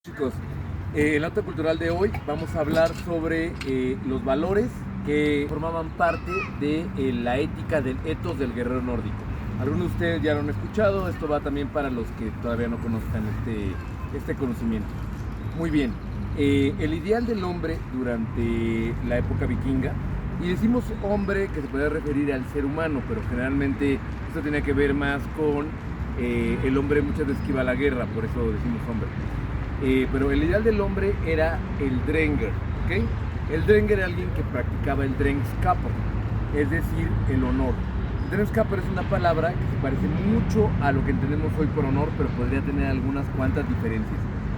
Chicos, en la nota cultural de hoy vamos a hablar sobre los valores que formaban parte de la ética del ethos del guerrero nórdico. Algunos de ustedes ya lo han escuchado, esto va también para los que todavía no conozcan este conocimiento. Muy bien, el ideal del hombre durante la época vikinga, y decimos hombre que se puede referir al ser humano, pero generalmente esto tenía que ver más con el hombre muchas veces que iba a la guerra, por eso decimos hombre. Pero el ideal del hombre era el Drengr, ¿ok? El Drengr era alguien que practicaba el Drengskaper, es decir, el honor. El Drengskaper es una palabra que se parece mucho a lo que entendemos hoy por honor, pero podría tener algunas cuantas diferencias.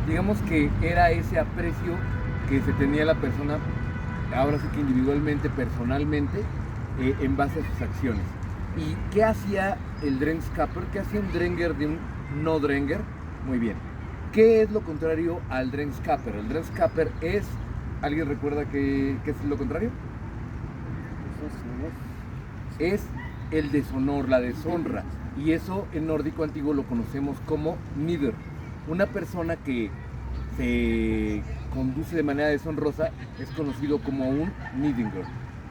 Digamos que era ese aprecio que se tenía la persona, ahora sí que individualmente, personalmente, en base a sus acciones. ¿Y qué hacía el Drengskaper? ¿Qué hacía un Drengr de un no Drengr? Muy bien. ¿Qué es lo contrario al Drengskaper? El Drengskaper es... ¿Alguien recuerda qué es lo contrario? Es el deshonor, la deshonra. Y eso en nórdico antiguo lo conocemos como Nidr. Una persona que se conduce de manera deshonrosa es conocido como un Nidingr.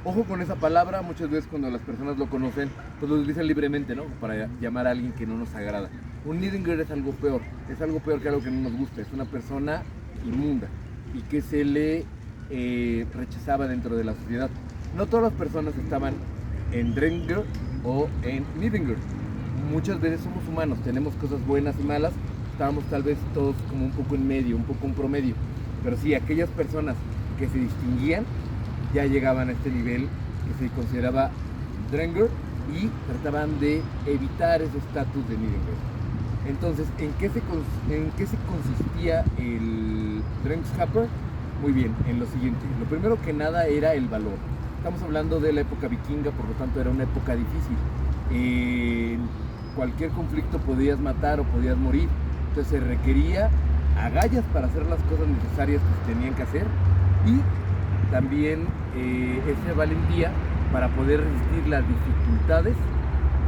Ojo con esa palabra, muchas veces cuando las personas lo conocen, pues lo utilizan libremente, ¿no? Para llamar a alguien que no nos agrada. Un Nidingr es algo peor que algo que no nos gusta, es una persona inmunda y que se le rechazaba dentro de la sociedad. No todas las personas estaban en Drengr o en Nidingr. Muchas veces somos humanos, tenemos cosas buenas y malas, estábamos tal vez todos como un poco en medio, un poco en promedio. Pero sí, aquellas personas que se distinguían ya llegaban a este nivel que se consideraba Drengr y trataban de evitar ese estatus de Nidingr. Entonces, ¿en qué se consistía el Drengskaper? Muy bien, en lo siguiente. Lo primero que nada era el valor. Estamos hablando de la época vikinga, por lo tanto era una época difícil. En cualquier conflicto podías matar o podías morir. Entonces se requería agallas para hacer las cosas necesarias que se tenían que hacer y también esa valentía para poder resistir las dificultades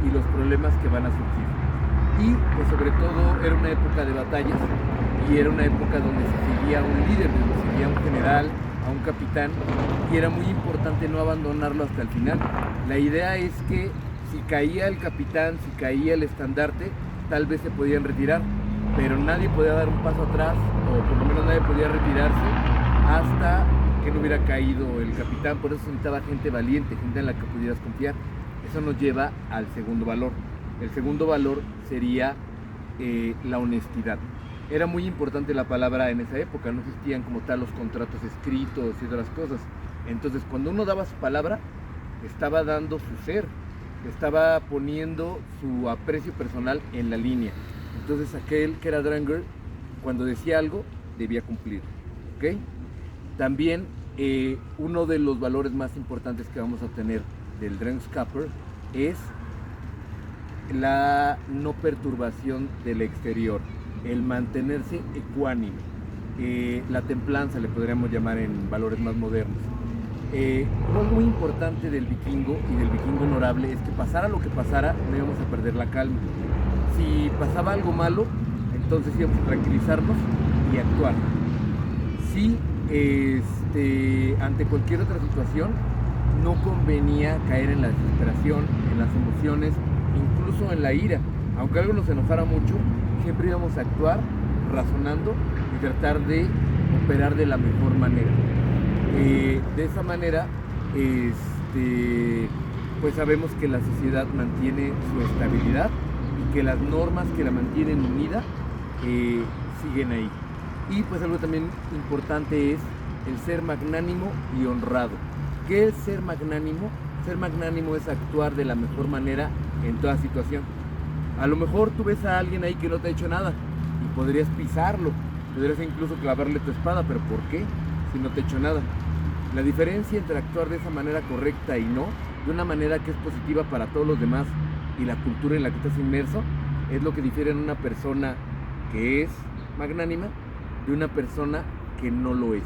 y los problemas que van a surgir. Y pues sobre todo era una época de batallas y era una época donde se seguía a un líder, donde se seguía a un general, a un capitán, y era muy importante no abandonarlo hasta el final. La idea es que si caía el capitán, si caía el estandarte, tal vez se podían retirar, pero nadie podía dar un paso atrás, o por lo menos nadie podía retirarse hasta que no hubiera caído el capitán. Por eso se necesitaba gente valiente, gente en la que pudieras confiar. Eso nos lleva al segundo valor. El segundo valor sería la honestidad. Era muy importante la palabra en esa época, no existían como tal los contratos escritos y otras cosas. Entonces, cuando uno daba su palabra, estaba dando su ser, estaba poniendo su aprecio personal en la línea. Entonces, aquel que era Drengr, cuando decía algo, debía cumplir. ¿Ok? También uno de los valores más importantes que vamos a tener del Drengskaper es la no perturbación del exterior, el mantenerse ecuánime, la templanza le podríamos llamar en valores más modernos. Algo muy importante del vikingo y del vikingo honorable es que pasara lo que pasara, no íbamos a perder la calma. Si pasaba algo malo, entonces íbamos a tranquilizarnos y actuar. Si ante cualquier otra situación no convenía caer en la desesperación, en las emociones, incluso en la ira. Aunque algo nos enojara mucho, siempre íbamos a actuar razonando y tratar de operar de la mejor manera. De esa manera, pues sabemos que la sociedad mantiene su estabilidad y que las normas que la mantienen unida siguen ahí. Y pues algo también importante es el ser magnánimo y honrado. ¿Qué es ser magnánimo? Ser magnánimo es actuar de la mejor manera en toda situación. A lo mejor tú ves a alguien ahí que no te ha hecho nada y podrías pisarlo, podrías incluso clavarle tu espada, pero ¿por qué? Si no te ha hecho nada. La diferencia entre actuar de esa manera correcta y no, de una manera que es positiva para todos los demás y la cultura en la que estás inmerso, es lo que difiere en una persona que es magnánima de una persona que no lo es.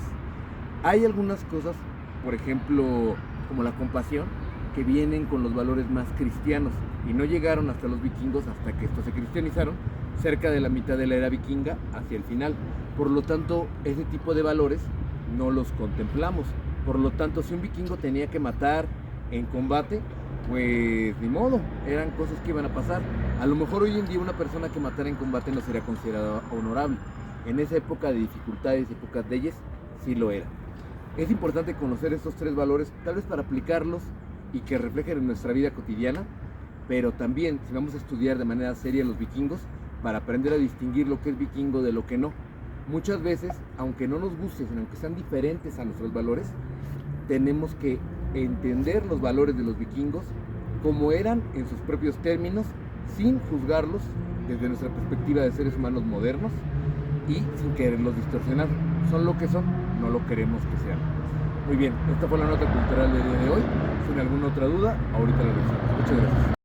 Hay algunas cosas, por ejemplo, como la compasión, que vienen con los valores más cristianos y no llegaron hasta los vikingos hasta que estos se cristianizaron cerca de la mitad de la era vikinga hacia el final. Por lo tanto, ese tipo de valores no los contemplamos. Por lo tanto, si un vikingo tenía que matar en combate, pues ni modo, eran cosas que iban a pasar. A lo mejor hoy en día una persona que matara en combate no sería considerada honorable. En esa época de dificultades, épocas de leyes, sí lo era. Es importante conocer estos tres valores, tal vez para aplicarlos y que reflejen en nuestra vida cotidiana, pero también si vamos a estudiar de manera seria los vikingos, para aprender a distinguir lo que es vikingo de lo que no. Muchas veces, aunque no nos gusten, aunque sean diferentes a nuestros valores, tenemos que entender los valores de los vikingos como eran en sus propios términos, sin juzgarlos desde nuestra perspectiva de seres humanos modernos y sin quererlos distorsionar. Son lo que son, no lo queremos que sean. Muy bien, esta fue la nota cultural del día de hoy. Si hay alguna otra duda, ahorita la revisamos. Muchas gracias.